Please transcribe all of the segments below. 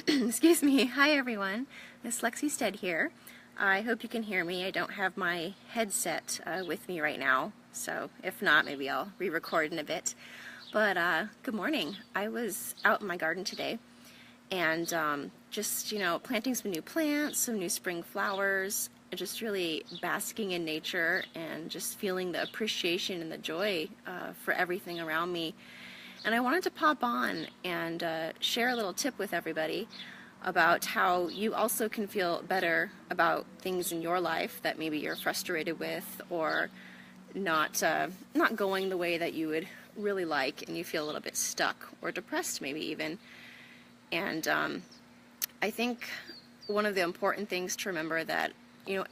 Excuse me. Hi everyone. Miss Lexi Stead here. I hope you can hear me. I don't have my headset with me right now, so if not, maybe I'll re-record in a bit. But good morning. I was out in my garden today and just, planting some new plants, some new spring flowers, just really basking in nature and just feeling the appreciation and the joy for everything around me. And I wanted to pop on and share a little tip with everybody about how you also can feel better about things in your life that maybe you're frustrated with or not going the way that you would really like, and you feel a little bit stuck or depressed maybe even. And I think one of the important things to remember that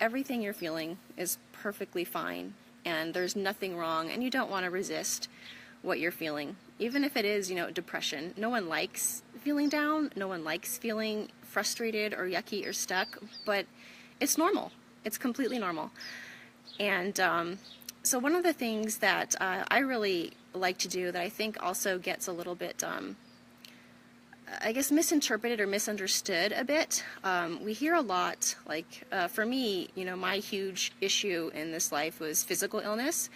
everything you're feeling is perfectly fine and there's nothing wrong, and you don't want to resist what you're feeling. Even if it is, depression. No one likes feeling down. No one likes feeling frustrated or yucky or stuck, but it's normal. It's completely normal. And so one of the things that I really like to do that I think also gets a little bit, misinterpreted or misunderstood a bit. We hear a lot, for me, my huge issue in this life was physical illness,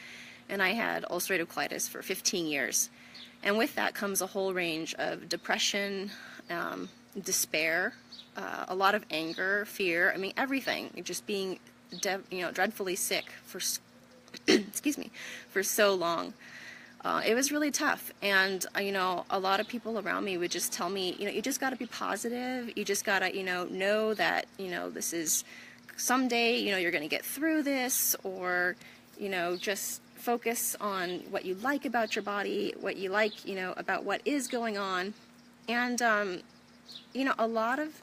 and I had ulcerative colitis for 15 years. And with that comes a whole range of depression, despair, a lot of anger, fear, everything. Just being, dreadfully sick for, excuse me, for so long. It was really tough. And, a lot of people around me would just tell me, you just got to be positive. You just got to, know that, this is someday, you're going to get through this, or, just focus on what you like about your body, what you like, about what is going on. And, a lot of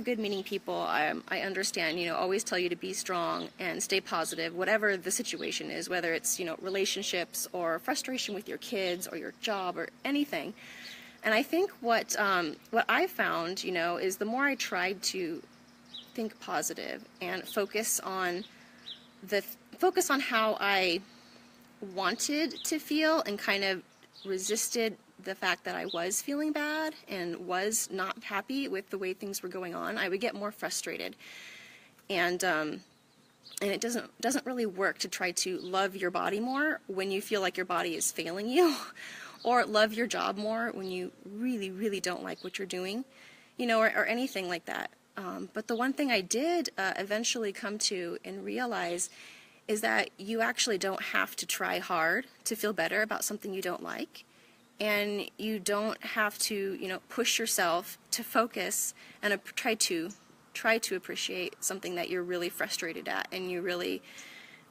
good-meaning people, I understand, always tell you to be strong and stay positive, whatever the situation is, whether it's, relationships or frustration with your kids or your job or anything. And I think what I found, is the more I tried to think positive and focus on how I wanted to feel and kind of resisted the fact that I was feeling bad and was not happy with the way things were going on, I would get more frustrated. And it doesn't really work to try to love your body more when you feel like your body is failing you, or love your job more when you really, really don't like what you're doing, or anything like that. But the one thing I did eventually come to and realize is that you actually don't have to try hard to feel better about something you don't like. And you don't have to, push yourself to focus and try to appreciate something that you're really frustrated at and you really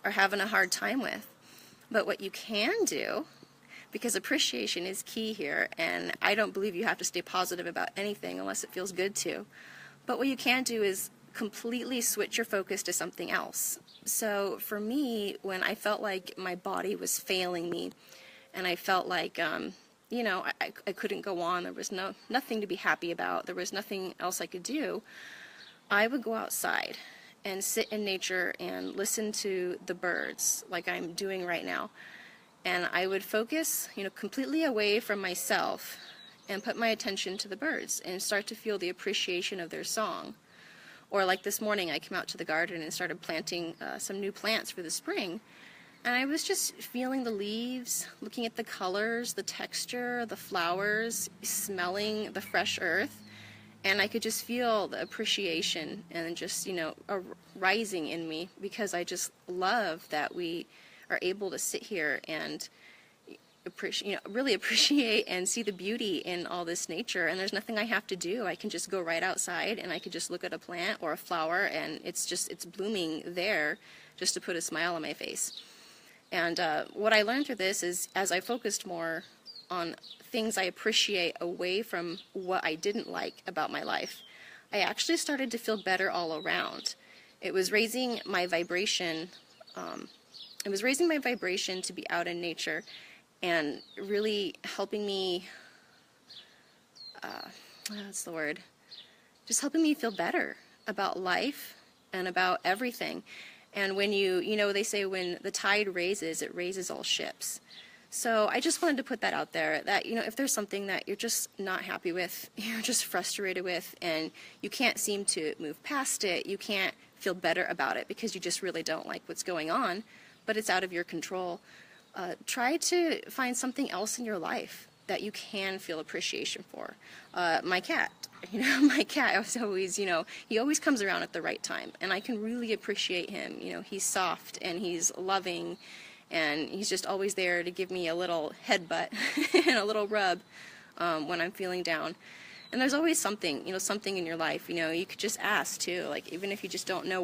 are having a hard time with. But what you can do, because appreciation is key here, and I don't believe you have to stay positive about anything unless it feels good to. But what you can do is completely switch your focus to something else. So for me, when I felt like my body was failing me and I felt like, I couldn't go on, there was nothing to be happy about, there was nothing else I could do, I would go outside and sit in nature and listen to the birds like I'm doing right now. And I would focus, completely away from myself and put my attention to the birds and start to feel the appreciation of their song. Or like this morning, I came out to the garden and started planting some new plants for the spring. And I was just feeling the leaves, looking at the colors, the texture, the flowers, smelling the fresh earth. And I could just feel the appreciation and just, rising in me, because I just love that we are able to sit here and really appreciate and see the beauty in all this nature. And there's nothing I have to do. I can just go right outside and I can just look at a plant or a flower, and it's blooming there just to put a smile on my face. And what I learned through this is, as I focused more on things I appreciate away from what I didn't like about my life, I actually started to feel better all around. It was raising my vibration. To be out in nature, and really helping me, just helping me feel better about life and about everything. And when they say when the tide raises, it raises all ships. So I just wanted to put that out there that, you know, if there's something that you're just not happy with, you're just frustrated with, and you can't seem to move past it, you can't feel better about it because you just really don't like what's going on, but it's out of your control, try to find something else in your life that you can feel appreciation for. My cat, you know, my cat was always, you know, he always comes around at the right time, and I can really appreciate him. You know, he's soft and he's loving, and he's just always there to give me a little headbutt and a little rub when I'm feeling down. And there's always something, you know, something in your life, you know, you could just ask too, like even if you just don't know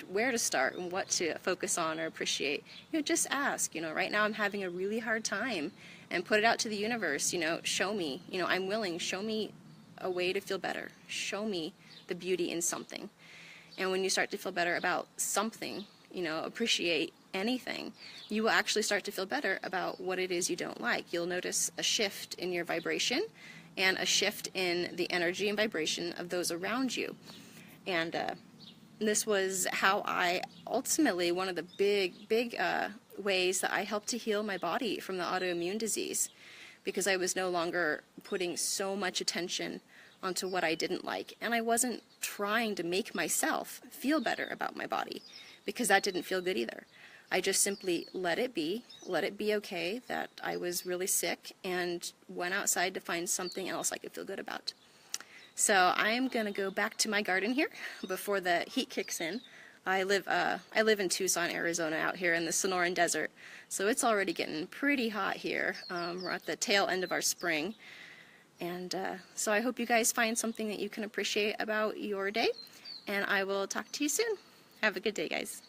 where to start and what to focus on or appreciate, you know, just ask, you know, right now I'm having a really hard time, and put it out to the universe, you know, show me, you know, I'm willing, show me a way to feel better, show me the beauty in something. And when you start to feel better about something, you know, appreciate anything, you will actually start to feel better about what it is you don't like. You'll notice a shift in your vibration and a shift in the energy and vibration of those around you. And this was how I ultimately, one of the big ways that I helped to heal my body from the autoimmune disease, because I was no longer putting so much attention onto what I didn't like, and I wasn't trying to make myself feel better about my body, because that didn't feel good either. I just simply let it be okay that I was really sick, and went outside to find something else I could feel good about. So I am going to go back to my garden here before the heat kicks in. I live in Tucson, Arizona, out here in the Sonoran Desert, so it's already getting pretty hot here. We're at the tail end of our spring, and so I hope you guys find something that you can appreciate about your day, and I will talk to you soon. Have a good day, guys.